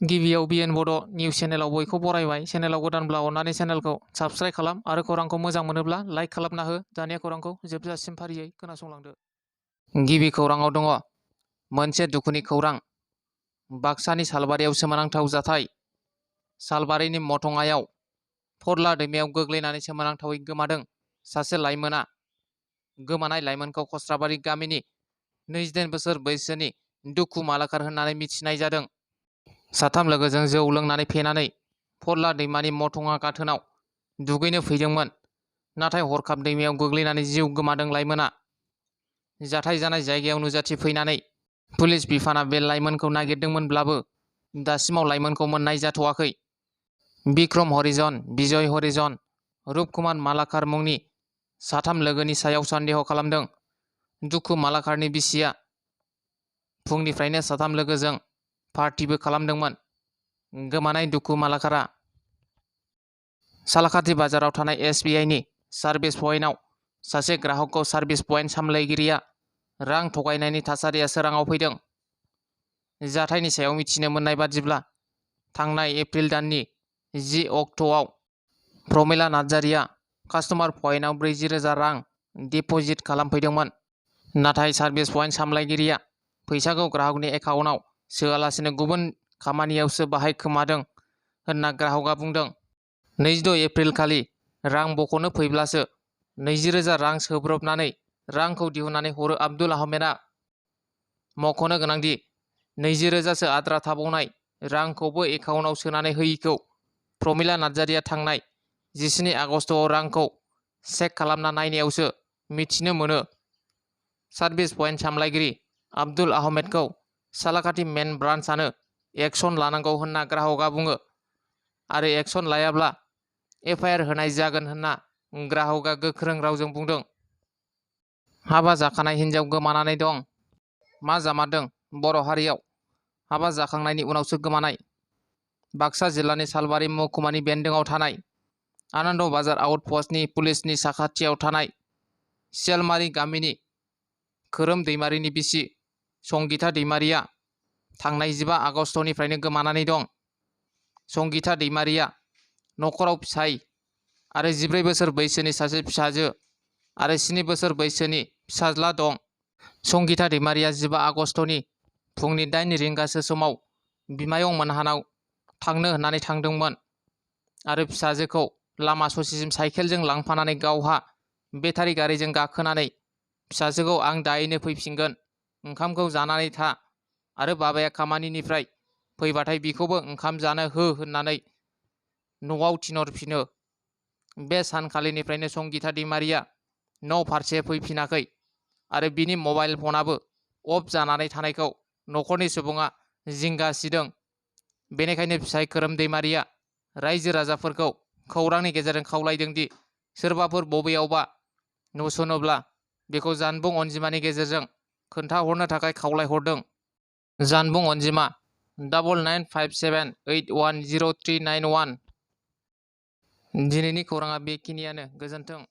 गिबियाव बिएन बड' निउस चेनेलाव बयखौ बरायबाय। चेनेलाव गोदानब्ला अननानै चेनेलखौ साबस्क्राइब खालाम आरो खौरांखौ मोजां मोनोब्ला लाइक खालामना हो। दानिया खौरांखौ जोबजासिम फारियै खोनासंलांदो। गिबि खौराङाव दङ मोनसे दुखुनि खौरां। बाक्सानि सालबारियाव सोमोनांथाव जाथाय। सालबारिनि मथङायाव फरला दैमायाव गोग्लैनानै सोमोनांथावै गोमादों सासे लाइमोना। गोमानाय लाइमोनखौ खस्राबारि गामिनि 29 बोसोर बैसोनि दुखु मालाकार होननानै मिथिनाय जादों। साथाम लोगोजों जौ लोंनानै फेनानै फरला दैमानि मथङा गाथोनाव दुगैनो फैदोंमोन। नाथाय हरखाब दैमायाव गोग्लैनानै जिउ गोमादों लाइमोना। जाथाय जानाय जायगायाव नुजाथि फैनानै पुलिस बिफाना बे लाइमोनखौ नागिरदोंमोनब्लाबो दासिमाव लाइमोनखौ मोननाय जाथ'वाखै। बिक्रम हरिजन, बिजय हरिजन, रुपकुमार मालाकार मुंनि साथाम लोगोनि सायाव सन्देह खालामदों। दुखु मालाकारनि बिसिया फुंनिफ्रायनो साथाम लोगोजों पार्टिबो खालामदोंमोन। गोमानाय दुखु मालाकारा सालाकाथि बाजाराव थानाय SBIनि सार्भिस पइन्टआव सासे ग्राहकखौ सार्भिस पइन्ट सामलायगिरिया रां थगायनायनि थासारिया सोराङाव फैदों। जाथायनि सायाव मिथिनो मोननाय बादिब्ला थांनाय एप्रिल दाननि 10 अक्ट'आव प्रमिला नार्जारिया कास्टमार पइन्टआव 40,000 रां डिप'जिट खालामफैदोंमोन। नाथाय सार्भिस पइन्ट सामलायगिरिया फैसाखौ ग्राहकनि एकाउन्टआव सोआलासिनो गुबुन खामानियावसो बाहायखोमादों होनना ग्राहकआ बुंदों। 26 एप्रिल खालि रां बख'नो फैब्लासो 20,000 रां सोब्रबनानै रांखौ दिहुननानै हरो आब्दुल आहमेदआ। मख'नो गोनांदि 20,000सो आद्रा थाबावनाय रांखौबो एकाउन्टआव सोनानै होयिखौ प्रमिला नार्जारिया थांनाय 17 आगस्टआव रांखौ चेक खालामना नायनायावसो मिथिनो मोनो। सार्भिस पइन्ट सामलायगिरि आब्दुल आहमेदखौ सालाकाथि मेन ब्रान्चआनो एक्सन लानांगौ होनना ग्राहकआ बुङो आरो एक्सन लायाब्ला FIR होनाय जागोन होनना ग्राहकआ गोख्रों रावजों बुंदों। हाबा जाखानाय हिन्जाव गोमानानै दं। मा जामारदों बर' हारियाव हाबा जाखांनायनि उनावसो गोमानाय? बाक्सा जिल्लानि सालबारि महकुमानि बेन्दोंआव थानाय आनन्द बाजार आउटपस्टनि पुलिसनि साखाथियाव थानाय सियालमारि गामिनि खोरोम दैमारिनि बिसि संगिता दैमारिया थांनाय 15 आगस्टनिफ्रायनो गोमानानै दं। संगिता दैमारिया न'खराव फिसाय आरो 14 बोसोर बैसोनि सासे फिसाजो आरो 7 बोसोर बैसोनि फिसाज्ला दं। संगिता दैमारिया 15 आगस्टनि फुंनि 8 रिंगासो समाव बिमायं मोनहानाव थांनो होननानै थांदोंमोन आरो फिसाजोखौ लामा ससेसिम साइकेलजों लांफानानै गावहा बेटारि गारिजों गाखोनानै फिसाजोखौ आं दायैनो फैफिनगोन, ओंखामखौ जानानै था आरो बाबाया खामानिनिफ्राय फैबाथाय बिखौबो ओंखाम जानो हो होननानै न'आव थिनहरफिनो। बे सानखालिनिफ्रायनो संगिता दैमारिया न' फारसे फैफिनाखै आरो बिनि मबाइल फनाबो अफ जानानै थानायखौ न'खरनि सुबुङा जिंगा सिदों। बेनिखायनो फिसाय खोरोम दैमारिया रायजो राजाफोरखौ खौरांनि गेजेरजों खावलायदों दि सोरबाफोर बबेयावबा नुसनोब्ला बेखौ जानबुं अनजिमानि गेजेरजों खोन्थाहरनो थाखाय खावलायहरदों। जानबुं अनजिमा 9957810391। दिनैनि खौराङा बेखिनियानो। गोजोन्थों।